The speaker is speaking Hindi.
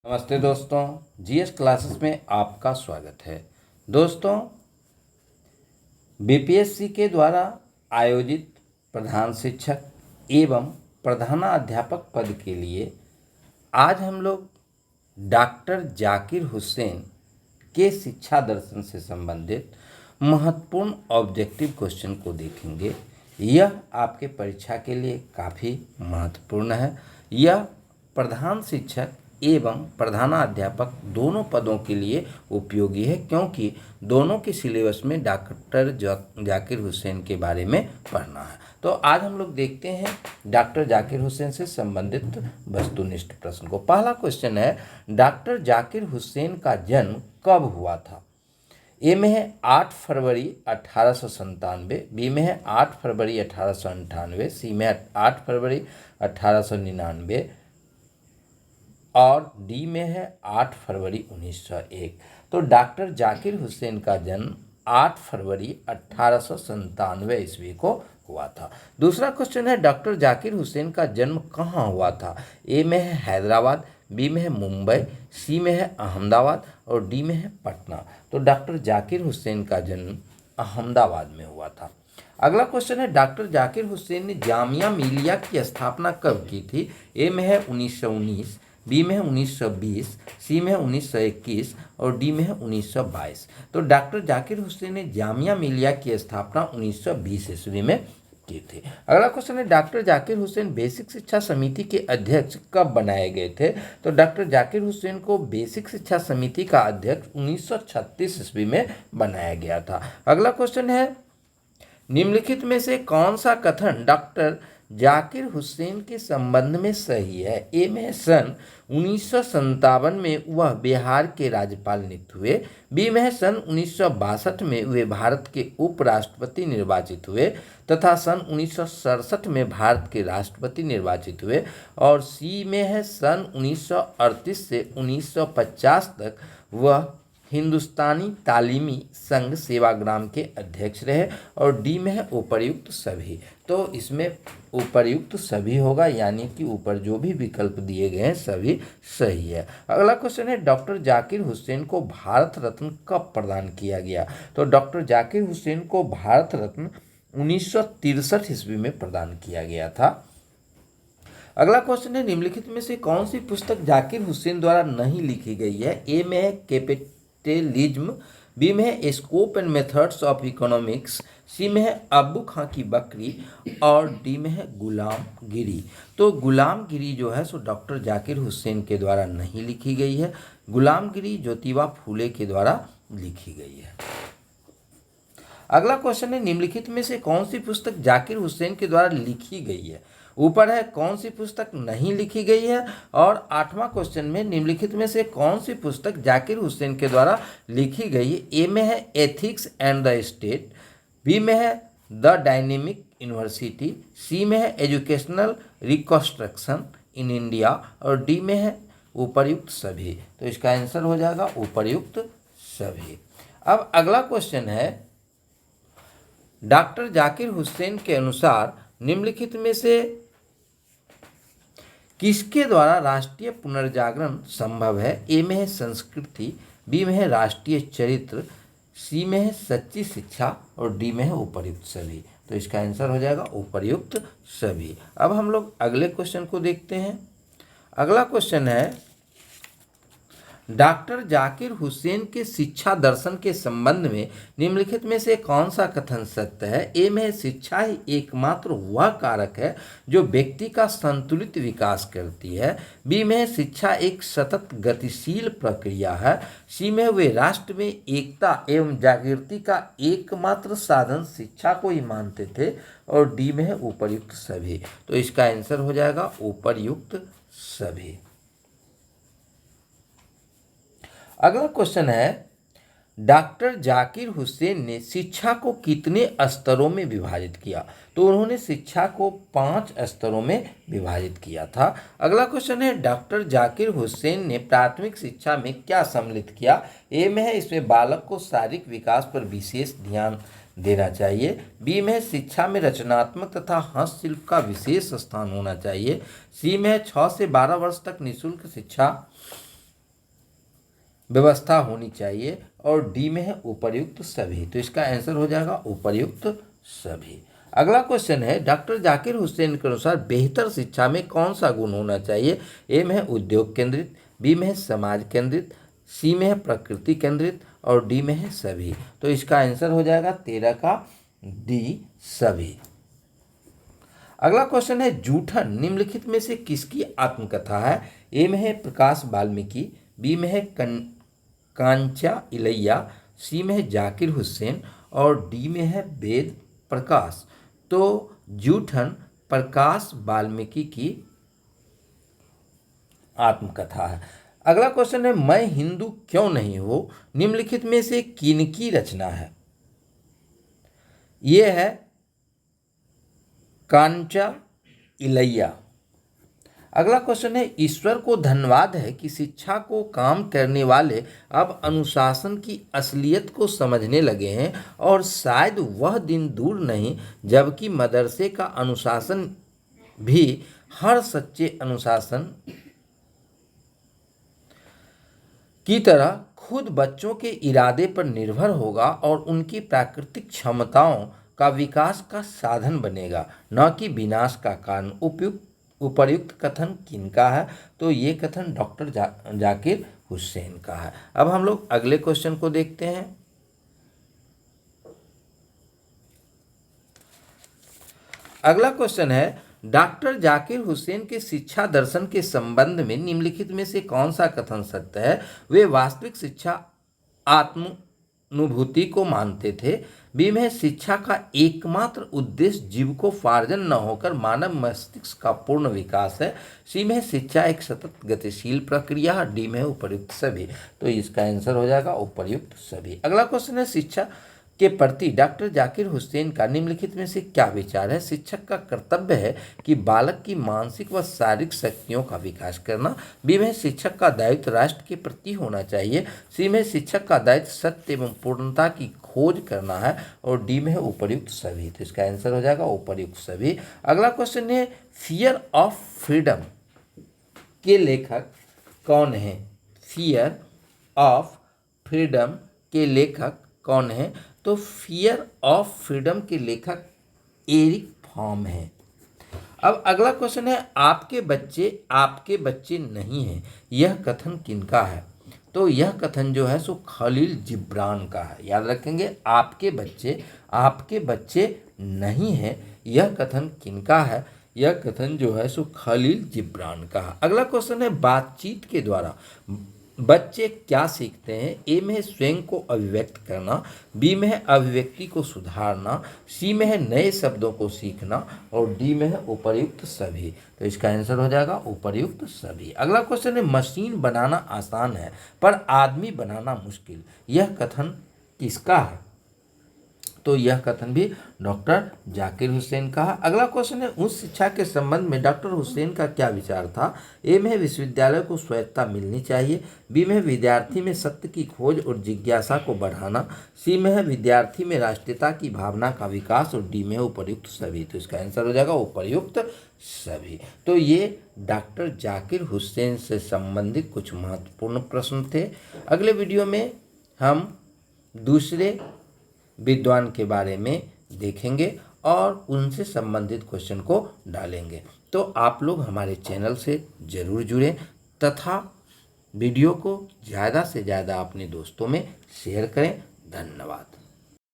नमस्ते दोस्तों, जीएस क्लासेस में आपका स्वागत है। दोस्तों, बीपीएससी के द्वारा आयोजित प्रधान शिक्षक एवं प्रधानाध्यापक पद के लिए आज हम लोग डॉक्टर जाकिर हुसैन के शिक्षा दर्शन से संबंधित महत्वपूर्ण ऑब्जेक्टिव क्वेश्चन को देखेंगे। यह आपके परीक्षा के लिए काफ़ी महत्वपूर्ण है। यह प्रधान शिक्षक एवं प्रधानाध्यापक दोनों पदों के लिए उपयोगी है, क्योंकि दोनों के सिलेबस में डॉक्टर जाकिर हुसैन के बारे में पढ़ना है। तो आज हम लोग देखते हैं डॉक्टर जाकिर हुसैन से संबंधित वस्तुनिष्ठ प्रश्न को। पहला क्वेश्चन है, डॉक्टर जाकिर हुसैन का जन्म कब हुआ था? ए में है 8 फरवरी 1897, बी में है 8 फरवरी 1898, सी में है 8 फरवरी 1899 और डी में है 8 फरवरी 1901। तो डॉक्टर जाकिर हुसैन का जन्म 8 फरवरी 1897 ईस्वी को हुआ था। दूसरा क्वेश्चन है, डॉक्टर जाकिर हुसैन का जन्म कहाँ हुआ था? ए में है हैदराबाद, बी में है मुंबई, सी में है अहमदाबाद और डी में है पटना। तो डॉक्टर जाकिर हुसैन का जन्म अहमदाबाद में हुआ था। अगला क्वेश्चन है, डॉक्टर जाकिर हुसैन ने जामिया मिलिया की स्थापना कब की थी? ए में है 1919, बी में है 1920, सी में है 1921 और डी में है 1922। तो डॉक्टर जाकिर हुसैन ने जामिया मिलिया की स्थापना 1920 ईस्वी में की थी। अगला क्वेश्चन है, डॉक्टर जाकिर हुसैन बेसिक शिक्षा समिति के अध्यक्ष कब बनाए गए थे? तो डॉक्टर जाकिर हुसैन को बेसिक शिक्षा समिति का अध्यक्ष 1936 ईस्वी में बनाया गया था। अगला क्वेश्चन है, निम्नलिखित में से कौन सा कथन डॉक्टर जाकिर हुसैन के संबंध में सही है? ए में सन 1957 में वह बिहार के राज्यपाल नियुक्त हुए, बी में सन 1962 में वे भारत के उपराष्ट्रपति निर्वाचित हुए तथा सन 1967 में भारत के राष्ट्रपति निर्वाचित हुए और सी में है सन 1938 से 1950 तक वह हिंदुस्तानी तालीमी संघ सेवाग्राम के अध्यक्ष रहे और डी में है उपर्युक्त सभी। तो इसमें उपर्युक्त सभी होगा, यानी कि ऊपर जो भी विकल्प दिए गए हैं सभी सही है। अगला क्वेश्चन है, डॉक्टर जाकिर हुसैन को भारत रत्न कब प्रदान किया गया? तो डॉक्टर जाकिर हुसैन को भारत रत्न 1963 ईस्वी में प्रदान किया गया था। अगला क्वेश्चन है, निम्नलिखित में से कौन सी पुस्तक जाकिर हुसैन द्वारा नहीं लिखी गई है? ए में है कैपिटलिज्म, बी में है scope and methods of economics, C में है अब्बू खां की बकरी और डी में है गुलामगिरी। तो गुलामगिरी जो है सो डॉक्टर जाकिर हुसैन के द्वारा नहीं लिखी गई है। गुलामगिरी ज्योतिबा फूले के द्वारा लिखी गई है। अगला क्वेश्चन है, निम्नलिखित में से कौन सी पुस्तक जाकिर हुसैन के द्वारा लिखी गई है? ऊपर है कौन सी पुस्तक नहीं लिखी गई है और आठवां क्वेश्चन में निम्नलिखित में से कौन सी पुस्तक जाकिर हुसैन के द्वारा लिखी गई है? ए में है ethics and the state, B में है द डायनेमिक यूनिवर्सिटी, सी में है एजुकेशनल रिकंस्ट्रक्शन इन इंडिया और डी में है उपर्युक्त सभी। तो इसका आंसर हो जाएगा उपर्युक्त सभी। अब अगला क्वेश्चन है, डॉक्टर जाकिर हुसैन के अनुसार निम्नलिखित में से किसके द्वारा राष्ट्रीय पुनर्जागरण संभव है? ए में है संस्कृति, बी में है राष्ट्रीय चरित्र, सी में है सच्ची शिक्षा और डी में है उपर्युक्त सभी। तो इसका आंसर हो जाएगा उपर्युक्त सभी। अब हम लोग अगले क्वेश्चन को देखते हैं। अगला क्वेश्चन है, डॉक्टर जाकिर हुसैन के शिक्षा दर्शन के संबंध में निम्नलिखित में से कौन सा कथन सत्य है? ए में शिक्षा ही एकमात्र वह कारक है जो व्यक्ति का संतुलित विकास करती है, बी में शिक्षा एक सतत गतिशील प्रक्रिया है, सी में वे राष्ट्र में एकता एवं जागृति का एकमात्र साधन शिक्षा को ही मानते थे और डी में है उपर्युक्त सभी। तो इसका आंसर हो जाएगा उपर्युक्त सभी। अगला क्वेश्चन है, डॉक्टर जाकिर हुसैन ने शिक्षा को कितने स्तरों में विभाजित किया? तो उन्होंने शिक्षा को 5 स्तरों में विभाजित किया था। अगला क्वेश्चन है, डॉक्टर जाकिर हुसैन ने प्राथमिक शिक्षा में क्या सम्मिलित किया? ए में है इसमें बालक को शारीरिक विकास पर विशेष ध्यान देना चाहिए, बी में शिक्षा में रचनात्मक तथा हस्तशिल्प का विशेष स्थान होना चाहिए, सी में 6 से 12 वर्ष तक निःशुल्क शिक्षा व्यवस्था होनी चाहिए, और डी में है उपर्युक्त सभी। तो इसका आंसर हो जाएगा उपर्युक्त सभी। अगला क्वेश्चन है डॉक्टर जाकिर हुसैन के अनुसार बेहतर शिक्षा में कौन सा गुण होना चाहिए? ए में है उद्योग केंद्रित, बी में है समाज केंद्रित, सी में है प्रकृति केंद्रित, और डी में है सभी। तो इसका आंसर हो जाएगा 13 का डी सभी। अगला क्वेश्चन है जूठन निम्नलिखित में से किसकी आत्मकथा है? ए में है प्रकाश वाल्मीकि, बी में है कांचा इलैया, सी में है जाकिर हुसैन, और डी में है वेद प्रकाश। तो जूठन प्रकाश वाल्मीकि की आत्मकथा है। अगला क्वेश्चन है मैं हिंदू क्यों नहीं हूं निम्नलिखित में से किनकी रचना है? यह है कांचा इलैया। अगला क्वेश्चन है ईश्वर को धन्यवाद है कि शिक्षा को काम करने वाले अब अनुशासन की असलियत को समझने लगे हैं, और शायद वह दिन दूर नहीं जबकि मदरसे का अनुशासन भी हर सच्चे अनुशासन की तरह खुद बच्चों के इरादे पर निर्भर होगा और उनकी प्राकृतिक क्षमताओं का विकास का साधन बनेगा, न कि विनाश का कारण। उपर्युक्त कथन किनका है? तो ये कथन डॉक्टर जाकिर हुसैन का है। अब हम लोग अगले क्वेश्चन को देखते हैं। अगला क्वेश्चन है डॉक्टर जाकिर हुसैन के शिक्षा दर्शन के संबंध में निम्नलिखित में से कौन सा कथन सत्य है? वे वास्तविक शिक्षा आत्मानुभूति को मानते थे, बी में शिक्षा का एकमात्र उद्देश्य जीविकोपार्जन न होकर मानव मस्तिष्क का पूर्ण विकास है, सी में शिक्षा एक सतत गतिशील प्रक्रिया, डी में उपर्युक्त सभी। तो इसका आंसर हो जाएगा उपर्युक्त सभी। अगला क्वेश्चन है शिक्षा के प्रति डॉक्टर जाकिर हुसैन का निम्नलिखित में से क्या विचार है? शिक्षक का कर्तव्य है कि बालक की मानसिक व शारीरिक शक्तियों का विकास करना, बी में शिक्षक का दायित्व राष्ट्र के प्रति होना चाहिए, सी में शिक्षक का दायित्व सत्य एवं पूर्णता की खोज करना है, और डी में है उपर्युक्त सभी। तो इसका आंसर हो जाएगा उपर्युक्त सभी। अगला क्वेश्चन है फियर ऑफ फ्रीडम के लेखक कौन है? फियर ऑफ फ्रीडम के लेखक कौन है? तो फियर ऑफ फ्रीडम के लेखक एरिक फॉर्म है। अब अगला क्वेश्चन है आपके बच्चे नहीं हैं, यह कथन किनका है? तो यह कथन जो है सो खलील जिब्रान का है। याद रखेंगे, आपके बच्चे नहीं हैं, यह कथन किनका है? यह कथन जो है सो खलील जिब्रान का है। अगला क्वेश्चन है बातचीत के द्वारा बच्चे क्या सीखते हैं? ए में है स्वयं को अभिव्यक्त करना, बी में है अभिव्यक्ति को सुधारना, सी में है नए शब्दों को सीखना, और डी में है उपर्युक्त सभी। तो इसका आंसर हो जाएगा उपर्युक्त सभी। अगला क्वेश्चन है मशीन बनाना आसान है पर आदमी बनाना मुश्किल, यह कथन किसका है? तो यह कथन भी डॉक्टर जाकिर हुसैन का है। अगला क्वेश्चन है उच्च शिक्षा के संबंध में डॉक्टर हुसैन का क्या विचार था? ए में विश्वविद्यालय को स्वायत्तता मिलनी चाहिए, बी में विद्यार्थी में सत्य की खोज और जिज्ञासा को बढ़ाना, सी में है विद्यार्थी में राष्ट्रीयता की भावना का विकास, और डी में है उपर्युक्त सभी। तो इसका आंसर हो जाएगा उपर्युक्त सभी। तो ये डॉक्टर जाकिर हुसैन से संबंधित कुछ महत्वपूर्ण प्रश्न थे। अगले वीडियो में हम दूसरे विद्वान के बारे में देखेंगे और उनसे संबंधित क्वेश्चन को डालेंगे। तो आप लोग हमारे चैनल से ज़रूर जुड़ें तथा वीडियो को ज़्यादा से ज़्यादा अपने दोस्तों में शेयर करें। धन्यवाद।